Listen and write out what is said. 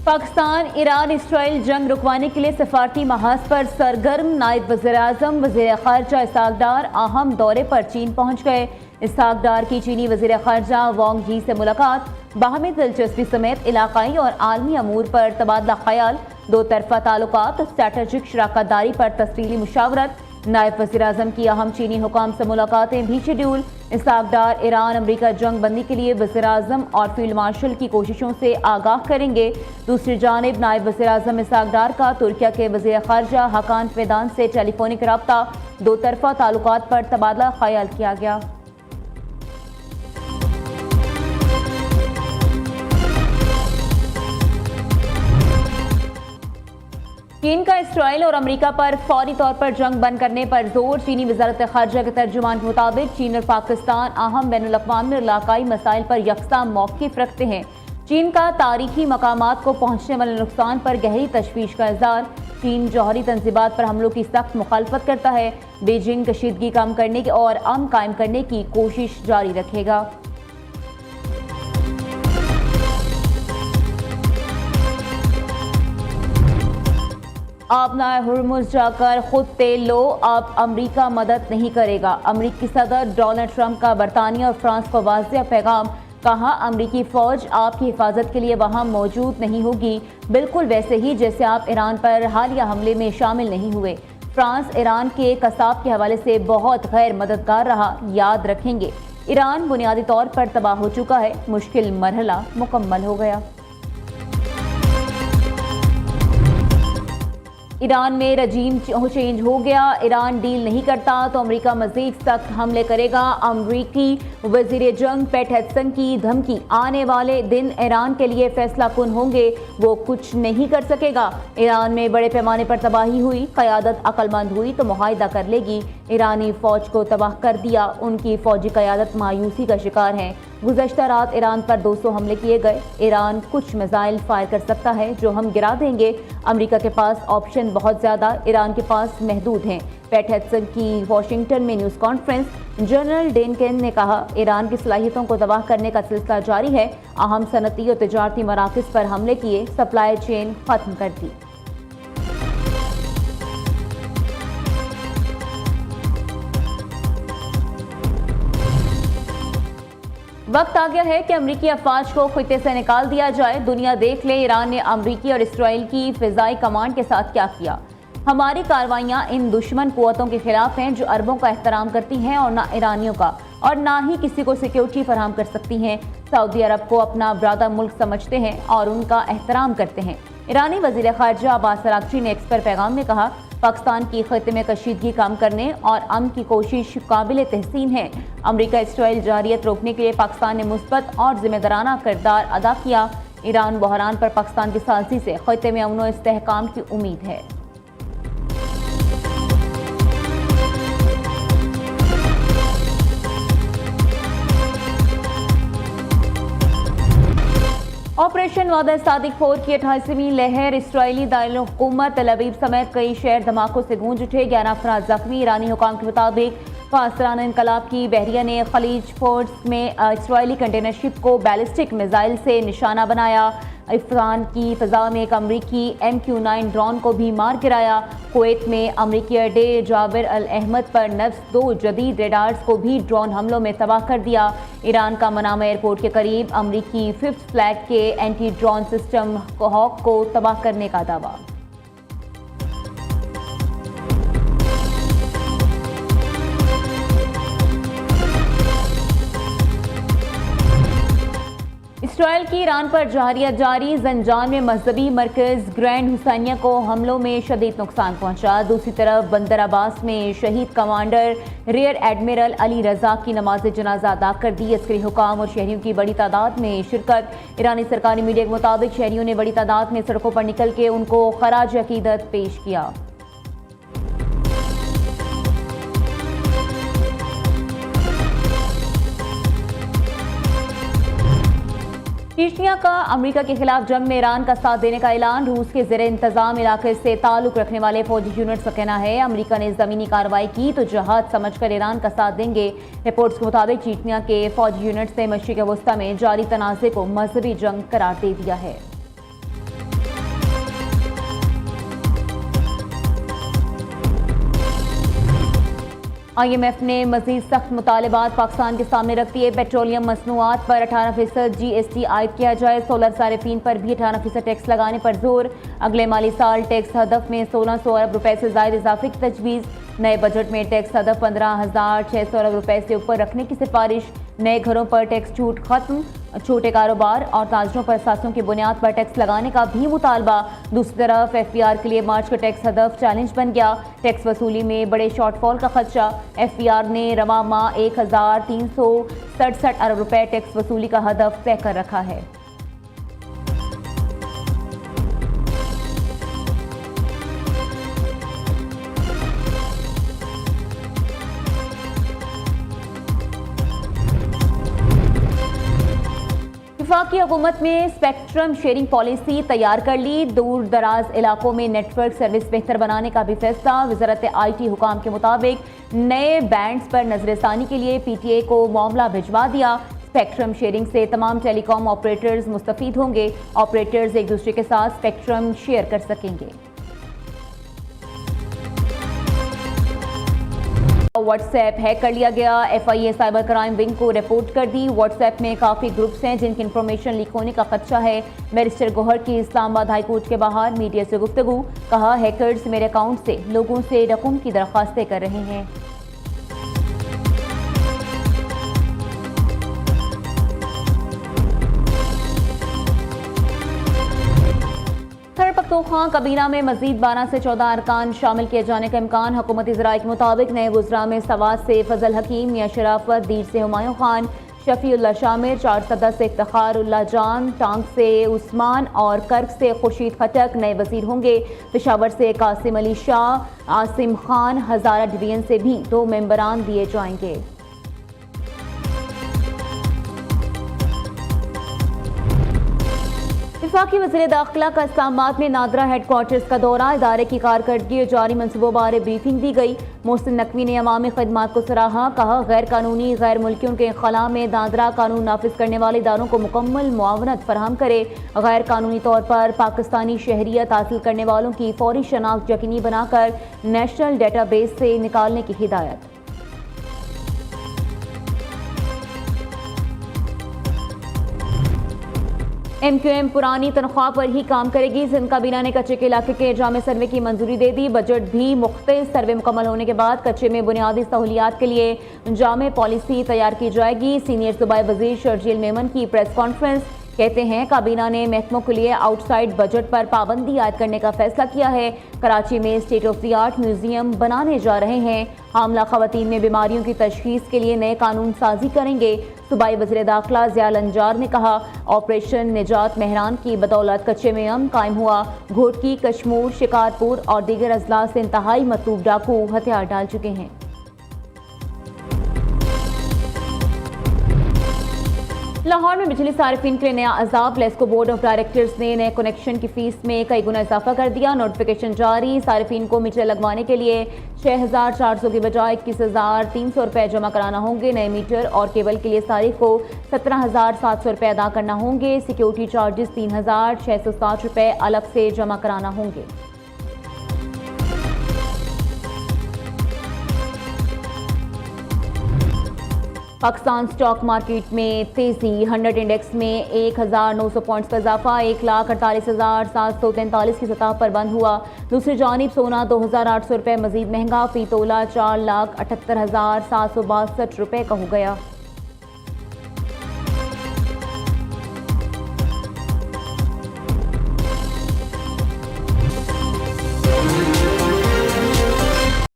Pakistan Iran Israel जंग रुकवाने के लिए सफारती महाज पर सरगर्म। नायब वज़ीर-ए-आज़म वज़ीर ख़ारजा इसहाक़ डार अहम दौरे पर चीन पहुँच गए। इसहाक़ डार की चीनी वज़ीर ख़ारजा वांग यी से मुलाकात, बाहमी दिलचस्पी समेत इलाक़ाई और आलमी अमूर पर तबादला ख्याल, दो तरफ़ा ताल्लुकात, स्ट्रैटेजिक शराकतदारी पर तफसीली मुशावरत। नायब वज़ीर-ए-आज़म की अहम चीनी हुकाम से मुलाकातें भी शेड्यूल। इसहाक़ डार ईरान अमरीका जंग बंदी के लिए वज़ीर-ए-आज़म और फील्ड मार्शल की कोशिशों से आगाह करेंगे। दूसरी जानिब नायब वज़ीर-ए-आज़म इसहाक़ डार का तुर्किया के वज़ीर ख़ारजा हाकान फिदान से टेलीफोनिक रब्ता, दो तरफ़ा ताल्लुकात पर तबादला ख्याल किया गया। चीन का इसराइल और अमेरिका पर फौरी तौर पर जंग बंद करने पर जोर। चीनी वज़ारत ख़ारजा के तर्जुमान के मुताबिक चीन और पाकिस्तान अहम बैनुल-अक़वामी और इलाक़ाई मसाइल पर यकसा मौक़िफ़ रखते हैं। चीन का तारीखी मकामात को पहुँचने वाले नुकसान पर गहरी तशवीश का इज़हार। चीन जौहरी तंज़ीबात पर हमलों की सख्त मुखालफत करता है। बीजिंग कशीदगी कम करने और अमन कायम करने की कोशिश जारी रखेगा। आप ना हुर्मुज़ जाकर खुद तेल लो, अब अमरीका मदद नहीं करेगा। अमरीकी सदर डोनाल्ड ट्रंप का बरतानिया और फ्रांस को वाज़ेह पैगाम। कहा, अमरीकी फ़ौज आपकी हिफाजत के लिए वहाँ मौजूद नहीं होगी, बिल्कुल वैसे ही जैसे आप ईरान पर हालिया हमले में शामिल नहीं हुए। फ्रांस ईरान के कसाब के हवाले से बहुत गैर मददगार रहा, याद रखेंगे। ईरान बुनियादी तौर पर तबाह हो चुका है, मुश्किल मरहला मुकम्मल हो गया। ईरान में रजीम चेंज हो गया। ईरान डील नहीं करता तो अमेरिका मज़ीद सख्त हमले करेगा। अमरीकी वज़ीर जंग पेट हेक्सन की धमकी, आने वाले दिन ईरान के लिए फैसला कुन होंगे, वो कुछ नहीं कर सकेगा। ईरान में बड़े पैमाने पर तबाही हुई, क़यादत अक्लमंद हुई तो मुआहदा कर लेगी। ईरानी फ़ौज को तबाह कर दिया, उनकी फ़ौजी क़यादत मायूसी का शिकार है। गुज़श्ता रात ईरान पर 200 हमले किए गए। ईरान कुछ मिसाइल फायर कर सकता है जो हम गिरा देंगे। अमेरिका के पास ऑप्शन बहुत ज़्यादा, ईरान के पास महदूद हैं। पेट हेक्सन की वाशिंगटन में न्यूज़ कॉन्फ्रेंस। जनरल डेनकेन ने कहा, ईरान की सलाहियतों को तबाह करने का सिलसिला जारी है। अहम सनती और तजारती मराकज़ पर हमले किए, सप्लाई चेन ख़त्म कर दी। वक्त आ गया है कि अमरीकी अफवाज को खित्ते से निकाल दिया जाए। दुनिया देख ले ईरान ने अमरीकी और इसराइल की फ़िज़ाई कमांड के साथ क्या किया। हमारी कार्रवाइयाँ इन दुश्मन कुव्वतों के खिलाफ हैं जो अरबों का एहतराम करती हैं और ना ईरानियों का, और ना ही किसी को सिक्योरिटी फराहम कर सकती हैं। सऊदी अरब को अपना ब्रादर मुल्क समझते हैं और उनका एहतराम करते हैं। ईरानी वज़ीर ख़ारजा अब्बास अराग़ची ने एक्स पर पैगाम में कहा, पाकिस्तान की खित्ते में कशीदगी कम करने और अमन की कोशिश काबिल तहसीन है। अमरीका इसराइल जारियत रोकने के लिए पाकिस्तान ने मुस्बत और जिम्मेदाराना किरदार अदा किया। ईरान बहरान पर पाकिस्तान की साज़िश से खित्ते में अमन व इस्तेहकाम की उम्मीद है। ऑपरेशन वादा सादिक 4 की 28वीं लहर। इसराइली दारुल हुकूमत तल अवीव समेत कई शहर धमाकों से गूंज उठे, 11 अफराद जख्मी। ईरानी हुकाम के मुताबिक फासराना इनकलाब की बहरिया ने खलीज फोर्स में इसराइली कंटेनर शिप को बैलिस्टिक मिसाइल से निशाना बनाया। ईरान की फ़ज़ा में एक अमरीकी MQ-9 ड्रोन को भी मार गिराया। कुवैत में अमरीकी अड्डे जाबिर अल अहमद पर नस्ब 2 जदीद रेडार्स को भी ड्रोन हमलों में तबाह कर दिया। ईरान का मनामा एयरपोर्ट के करीब अमरीकी 5th फ्लैग के एंटी ड्रोन सिस्टम हॉक को तबाह करने का दावा। इसराइल की ईरान पर जारियत जारी। जंजान में मजहबी मरकज़ ग्रैंड हुसैनिया को हमलों में शदीद नुकसान पहुंचा। दूसरी तरफ बंदर अब्बास में शहीद कमांडर रियर एडमिरल अली रजा की नमाज जनाजा अदा कर दी। अस्करी हुकाम और शहरियों की बड़ी तादाद में शिरकत। ईरानी सरकारी मीडिया के मुताबिक शहरियों ने बड़ी तादाद में सड़कों पर निकल के उनको खराज अकीदत पेश किया। चीचिया का अमेरिका के खिलाफ जंग में ईरान का साथ देने का ऐलान। रूस के ज़ेरे इंतजाम इलाके से ताल्लुक रखने वाले फौजी यूनिट्स का कहना है, अमेरिका ने ज़मीनी कार्रवाई की तो जहाद समझकर ईरान का साथ देंगे। रिपोर्ट्स के मुताबिक चीचिया के फौजी यूनिट्स ने मशरिक़ वस्ता में जारी तनाज़े को मजहबी जंग करार दे दिया है। IMF ने मजीद सख्त मुतालबात पाकिस्तान के सामने रख दिए। पेट्रोलियम मसनूआत पर 18% GST आयद किया जाए। सोलर सारिफीन पर भी 18% टैक्स लगाने पर जोर। अगले माली साल टैक्स हदफ में 1600 अरब रुपए से ज्यादा इजाफे की तजवीज़। नए बजट में टैक्स हदफ 15,600 अरब रुपए से ऊपर रखने की सिफारिश। नए घरों पर टैक्स छूट खत्म। छोटे कारोबार और ताजरों पर सासों की बुनियाद पर टैक्स लगाने का भी मुतालबा। दूसरी तरफ FPR के लिए मार्च का टैक्स हदफ चैलेंज बन गया। टैक्स वसूली में बड़े शॉर्टफॉल का खदशा। FPR ने रवा माह 1,367 अरब रुपए टैक्स वसूली का हदफ तय कर रखा है। वफाकी हुकूमत में स्पेक्ट्रम शेयरिंग पॉलिसी तैयार कर ली। दूर दराज इलाकों में नेटवर्क सर्विस बेहतर बनाने का भी फैसला। वज़ारत IT हुकाम के मुताबिक नए बैंड्स पर नजरसानी के लिए PTA को मामला भिजवा दिया। स्पेक्ट्रम शेयरिंग से तमाम टेलीकॉम ऑपरेटर्स मुस्तफीद होंगे। ऑपरेटर्स एक दूसरे के साथ स्पेक्ट्रम शेयर कर सकेंगे। व्हाट्सएप हैक कर लिया गया। FIA साइबर क्राइम विंग को रिपोर्ट कर दी। व्हाट्सएप में काफ़ी ग्रुप्स हैं जिनकी इंफॉर्मेशन लीक होने का खदशा है। बैरिस्टर गौहर की इस्लामाबाद हाई कोर्ट के बाहर मीडिया से गुफ्तगू। कहा, हैकर्स मेरे अकाउंट से लोगों से रकम की दरख्वास्तें कर रहे हैं। खां कबीना में मजीद 12 से 14 अरकान शामिल किए जाने का इम्कान। हुकूमती ज़राए के मुताबिक नए वज़रा में सवात से फजल हकीम, मियां शराफत, दीर से हुमायूं खान, शफीउल्लाह शामिर, चार सदा से इफ्तिखारुल्लाह जान, टांग से उस्मान और कर्क से खुर्शीद खटक नए वजीर होंगे। पेशावर से कासिम अली शाह, आसिम खान, हज़ारा डिवीजन से भी 2 मेंबरान दिए जाएंगे। वफाकी वज़ीर दाखिला का इस्लामाबाद में नादरा हेडक्वार्टर्स का दौरा। इदारे की कारकर्दगी और जारी मनसूबों बारे ब्रीफिंग दी गई। मोहसिन नकवी ने अवामी खदमात को सराहा। कहा, गैर कानूनी गैर मुल्कियों के खला में नादरा कानून नाफिज करने वाले इदारों को मुकम्मल मुआवनत फराहम करे। गैर कानूनी तौर पर पाकिस्तानी शहरियत हासिल करने वालों की फौरी शनाख्त यकीनी बनाकर नेशनल डेटाबेस से निकालने की हिदायत। MQM पुरानी तनख्वाह पर ही काम करेगी। सिंध काबीना ने कच्चे के इलाके के जामे सर्वे की मंजूरी दे दी। बजट भी मुख्तलिफ सर्वे मुकम्मल होने के बाद कच्चे में बुनियादी सहूलियात के लिए जामे पॉलिसी तैयार की जाएगी। सीनियर सूबाई वजीर शर्जील मेमन की प्रेस कॉन्फ्रेंस। कहते हैं, काबीना ने महकमों के लिए आउटसाइड बजट पर पाबंदी आयद करने का फैसला किया है। कराची में state of the art museum बनाने जा रहे हैं। हामला खवातीन में बीमारियों की तशखीस के लिए नए कानून साजी करेंगे। सूबाई वज़ीर दाखिला ज़ियाल अंजार ने कहा, ऑपरेशन निजात मेहरान की बदौलत कच्चे में अमन कायम हुआ। घोटकी, कशमूर, शिकारपुर और दीगर अजला से इंतहाई मतलूब डाकू हथियार डाल चुके हैं। लाहौर में बिजली सार्फिन के लिए नया अजाब। लेस्को बोर्ड ऑफ डायरेक्टर्स ने नए कनेक्शन की फीस में कई गुना इजाफा कर दिया। नोटिफिकेशन जारी। सार्फिन को मीटर लगवाने के लिए 6,400 की बजाय 21,300 रुपये जमा कराना होंगे। नए मीटर और केबल के लिए सारिफ को 17,700 रुपये अदा करना होंगे। सिक्योरिटी चार्जेस 3,660 रुपये अलग से जमा कराना होंगे। पाकिस्तान स्टॉक मार्केट में तेजी। 100 इंडेक्स में 1,900 पॉइंट्स का इजाफा 1,48,743 की सतह पर बंद हुआ। दूसरी जानिब सोना 2,800 रुपये मजीद महंगा, फी तोला 4,78,762 रुपये का हो गया।